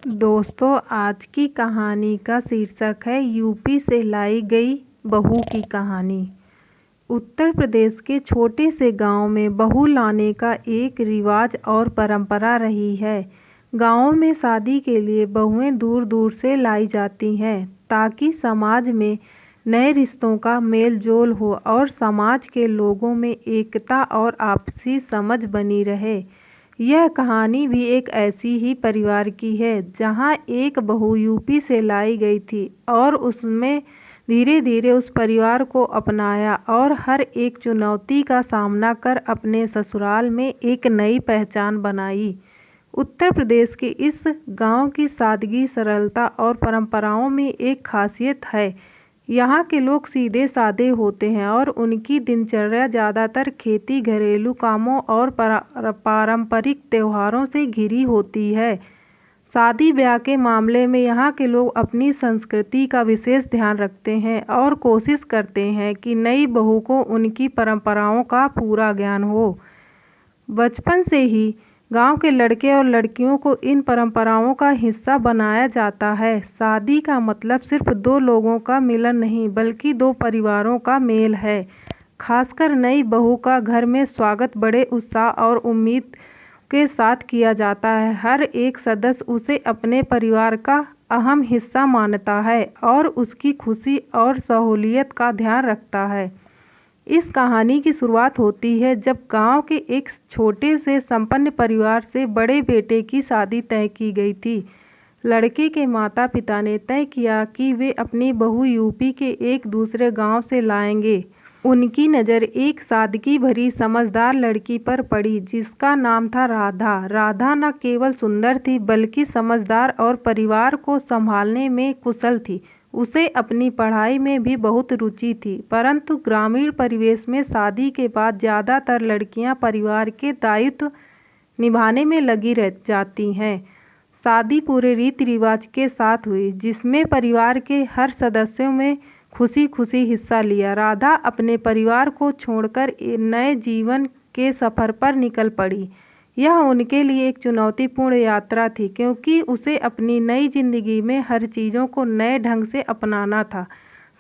दोस्तों, आज की कहानी का शीर्षक है यूपी से लाई गई बहू की कहानी। उत्तर प्रदेश के छोटे से गांव में बहू लाने का एक रिवाज और परंपरा रही है। गांवों में शादी के लिए बहुएं दूर दूर से लाई जाती हैं ताकि समाज में नए रिश्तों का मेल जोल हो और समाज के लोगों में एकता और आपसी समझ बनी रहे। यह कहानी भी एक ऐसी ही परिवार की है जहां एक बहू यूपी से लाई गई थी और उसने धीरे धीरे उस परिवार को अपनाया और हर एक चुनौती का सामना कर अपने ससुराल में एक नई पहचान बनाई। उत्तर प्रदेश के इस गांव की सादगी, सरलता और परंपराओं में एक खासियत है। यहाँ के लोग सीधे साधे होते हैं और उनकी दिनचर्या ज़्यादातर खेती, घरेलू कामों और पारंपरिक त्योहारों से घिरी होती है। शादी ब्याह के मामले में यहाँ के लोग अपनी संस्कृति का विशेष ध्यान रखते हैं और कोशिश करते हैं कि नई बहू को उनकी परंपराओं का पूरा ज्ञान हो। बचपन से ही गांव के लड़के और लड़कियों को इन परंपराओं का हिस्सा बनाया जाता है। शादी का मतलब सिर्फ दो लोगों का मिलन नहीं, बल्कि दो परिवारों का मेल है। खासकर नई बहू का घर में स्वागत बड़े उत्साह और उम्मीद के साथ किया जाता है। हर एक सदस्य उसे अपने परिवार का अहम हिस्सा मानता है और उसकी खुशी और सहूलियत का ध्यान रखता है। इस कहानी की शुरुआत होती है जब गांव के एक छोटे से संपन्न परिवार से बड़े बेटे की शादी तय की गई थी। लड़के के माता पिता ने तय किया कि वे अपनी बहू यूपी के एक दूसरे गांव से लाएंगे। उनकी नज़र एक सादगी भरी समझदार लड़की पर पड़ी जिसका नाम था राधा। राधा न केवल सुंदर थी बल्कि समझदार और परिवार को संभालने में कुशल थी। उसे अपनी पढ़ाई में भी बहुत रुचि थी, परंतु ग्रामीण परिवेश में शादी के बाद ज़्यादातर लड़कियां परिवार के दायित्व निभाने में लगी रह जाती हैं। शादी पूरे रीति रिवाज के साथ हुई जिसमें परिवार के हर सदस्यों में खुशी खुशी हिस्सा लिया। राधा अपने परिवार को छोड़कर नए जीवन के सफ़र पर निकल पड़ी। यह उनके लिए एक चुनौतीपूर्ण यात्रा थी क्योंकि उसे अपनी नई जिंदगी में हर चीज़ों को नए ढंग से अपनाना था।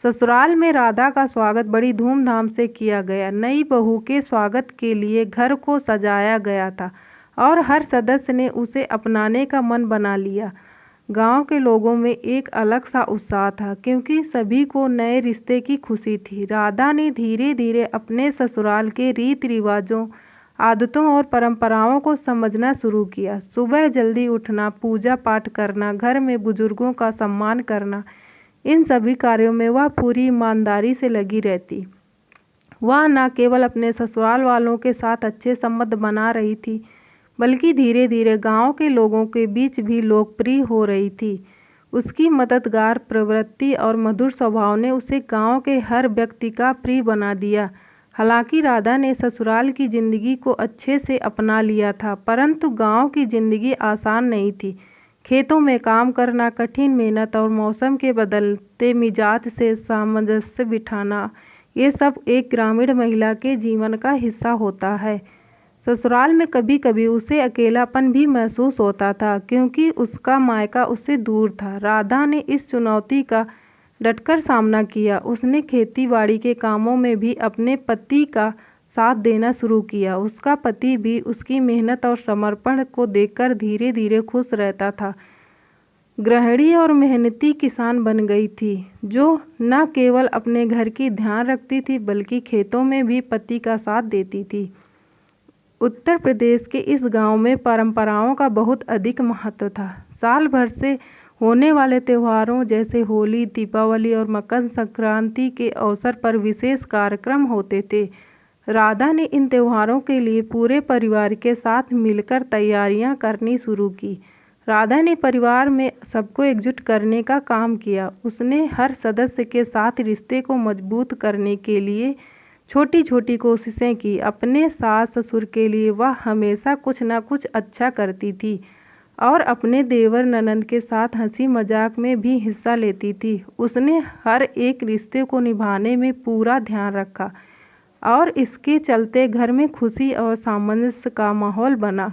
ससुराल में राधा का स्वागत बड़ी धूमधाम से किया गया। नई बहू के स्वागत के लिए घर को सजाया गया था और हर सदस्य ने उसे अपनाने का मन बना लिया। गांव के लोगों में एक अलग सा उत्साह था क्योंकि सभी को नए रिश्ते की खुशी थी। राधा ने धीरे धीरे अपने ससुराल के रीति रिवाजों, आदतों और परंपराओं को समझना शुरू किया। सुबह जल्दी उठना, पूजा पाठ करना, घर में बुजुर्गों का सम्मान करना, इन सभी कार्यों में वह पूरी ईमानदारी से लगी रहती। वह न केवल अपने ससुराल वालों के साथ अच्छे संबंध बना रही थी बल्कि धीरे धीरे गांव के लोगों के बीच भी लोकप्रिय हो रही थी। उसकी मददगार प्रवृत्ति और मधुर स्वभाव ने उसे गांव के हर व्यक्ति का प्रिय बना दिया। हालांकि राधा ने ससुराल की ज़िंदगी को अच्छे से अपना लिया था, परंतु गांव की ज़िंदगी आसान नहीं थी। खेतों में काम करना, कठिन मेहनत और मौसम के बदलते मिजाज से सामंजस्य बिठाना, ये सब एक ग्रामीण महिला के जीवन का हिस्सा होता है। ससुराल में कभी कभी उसे अकेलापन भी महसूस होता था क्योंकि उसका मायका उससे दूर था। राधा ने इस चुनौती का डटकर सामना किया। उसने खेती बाड़ी के कामों में भी अपने पति का साथ देना शुरू किया। उसका पति भी उसकी मेहनत और समर्पण को देखकर धीरे धीरे खुश रहता था। गृहिणी और मेहनती किसान बन गई थी जो न केवल अपने घर की ध्यान रखती थी बल्कि खेतों में भी पति का साथ देती थी। उत्तर प्रदेश के इस गांव में परंपराओं का बहुत अधिक महत्व था। साल भर से होने वाले त्योहारों जैसे होली, दीपावली और मकर संक्रांति के अवसर पर विशेष कार्यक्रम होते थे। राधा ने इन त्योहारों के लिए पूरे परिवार के साथ मिलकर तैयारियां करनी शुरू की। राधा ने परिवार में सबको एकजुट करने का काम किया। उसने हर सदस्य के साथ रिश्ते को मजबूत करने के लिए छोटी छोटी कोशिशें की। अपने सास ससुर के लिए वह हमेशा कुछ न कुछ अच्छा करती थी और अपने देवर ननंद के साथ हंसी मजाक में भी हिस्सा लेती थी। उसने हर एक रिश्ते को निभाने में पूरा ध्यान रखा और इसके चलते घर में खुशी और सामंजस्य का माहौल बना।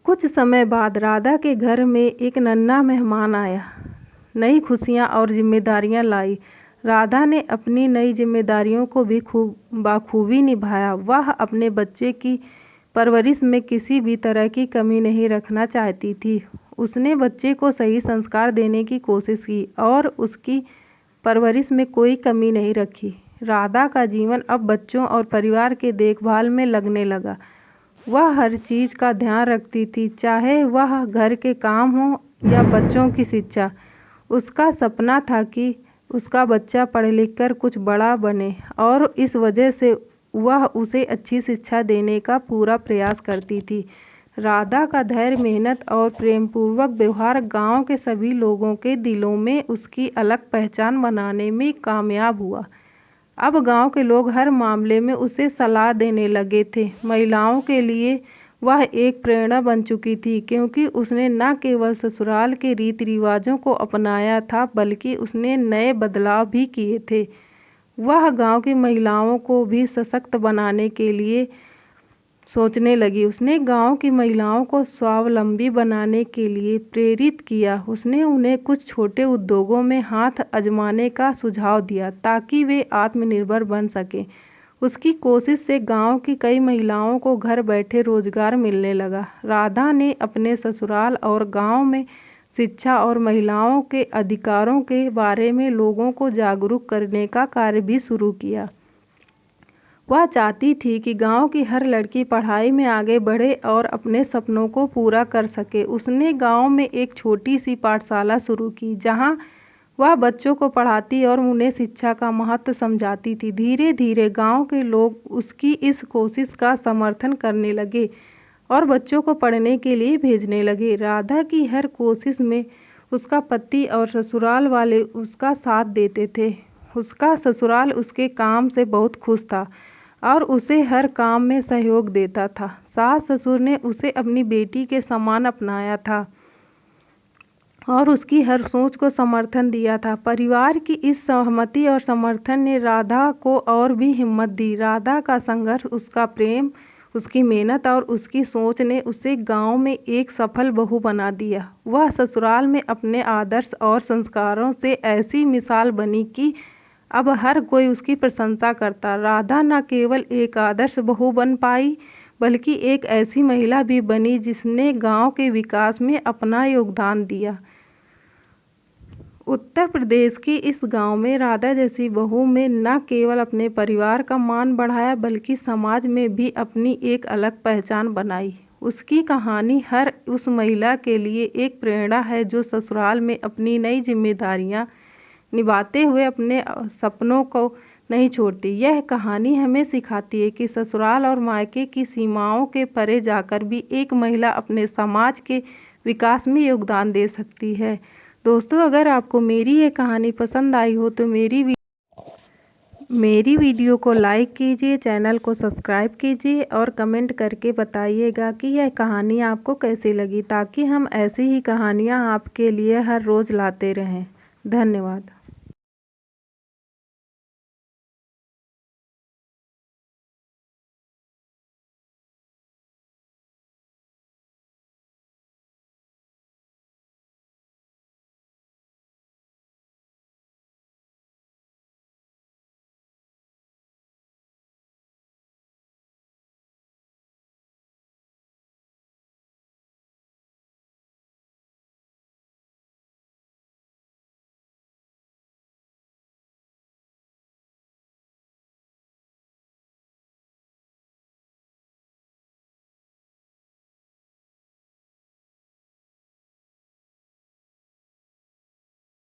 कुछ समय बाद राधा के घर में एक नन्हा मेहमान आया। नई खुशियाँ और जिम्मेदारियाँ लाई। राधा ने अपनी नई जिम्मेदारियों को भी बखूबी निभाया। वह अपने बच्चे की परवरिश में किसी भी तरह की कमी नहीं रखना चाहती थी। उसने बच्चे को सही संस्कार देने की कोशिश की और उसकी परवरिश में कोई कमी नहीं रखी। राधा का जीवन अब बच्चों और परिवार के देखभाल में लगने लगा। वह हर चीज़ का ध्यान रखती थी, चाहे वह घर के काम हो या बच्चों की शिक्षा। उसका सपना था कि उसका बच्चा पढ़ लिख कर कुछ बड़ा बने और इस वजह से वह उसे अच्छी शिक्षा देने का पूरा प्रयास करती थी। राधा का धैर्य, मेहनत और प्रेमपूर्वक व्यवहार गांव के सभी लोगों के दिलों में उसकी अलग पहचान बनाने में कामयाब हुआ। अब गांव के लोग हर मामले में उसे सलाह देने लगे थे। महिलाओं के लिए वह एक प्रेरणा बन चुकी थी, क्योंकि उसने न केवल ससुराल के रीति रिवाजों को अपनाया था बल्कि उसने नए बदलाव भी किए थे। वह गांव की महिलाओं को भी सशक्त बनाने के लिए सोचने लगी। उसने गांव की महिलाओं को स्वावलंबी बनाने के लिए प्रेरित किया। उसने उन्हें कुछ छोटे उद्योगों में हाथ आजमाने का सुझाव दिया ताकि वे आत्मनिर्भर बन सकें। उसकी कोशिश से गांव की कई महिलाओं को घर बैठे रोजगार मिलने लगा। राधा ने अपने ससुराल और गांव में शिक्षा और महिलाओं के अधिकारों के बारे में लोगों को जागरूक करने का कार्य भी शुरू किया। वह चाहती थी कि गांव की हर लड़की पढ़ाई में आगे बढ़े और अपने सपनों को पूरा कर सके। उसने गांव में एक छोटी सी पाठशाला शुरू की, जहां वह बच्चों को पढ़ाती और उन्हें शिक्षा का महत्व समझाती थी। धीरे धीरे गांव के लोग उसकी इस कोशिश का समर्थन करने लगे और बच्चों को पढ़ने के लिए भेजने लगे। राधा की हर कोशिश में उसका पति और ससुराल वाले उसका साथ देते थे। उसका ससुराल उसके काम से बहुत खुश था और उसे हर काम में सहयोग देता था। सास ससुर ने उसे अपनी बेटी के समान अपनाया था और उसकी हर सोच को समर्थन दिया था। परिवार की इस सहमति और समर्थन ने राधा को और भी हिम्मत दी। राधा का संघर्ष, उसका प्रेम, उसकी मेहनत और उसकी सोच ने उसे गांव में एक सफल बहू बना दिया। वह ससुराल में अपने आदर्श और संस्कारों से ऐसी मिसाल बनी कि अब हर कोई उसकी प्रशंसा करता। राधा न केवल एक आदर्श बहू बन पाई बल्कि एक ऐसी महिला भी बनी जिसने गांव के विकास में अपना योगदान दिया। उत्तर प्रदेश के इस गांव में राधा जैसी बहू में न केवल अपने परिवार का मान बढ़ाया बल्कि समाज में भी अपनी एक अलग पहचान बनाई। उसकी कहानी हर उस महिला के लिए एक प्रेरणा है जो ससुराल में अपनी नई जिम्मेदारियां निभाते हुए अपने सपनों को नहीं छोड़ती। यह कहानी हमें सिखाती है कि ससुराल और मायके की सीमाओं के परे जाकर भी एक महिला अपने समाज के विकास में योगदान दे सकती है। दोस्तों, अगर आपको मेरी ये कहानी पसंद आई हो तो मेरी वीडियो को लाइक कीजिए, चैनल को सब्सक्राइब कीजिए और कमेंट करके बताइएगा कि यह कहानी आपको कैसी लगी, ताकि हम ऐसी ही कहानियाँ आपके लिए हर रोज़ लाते रहें। धन्यवाद।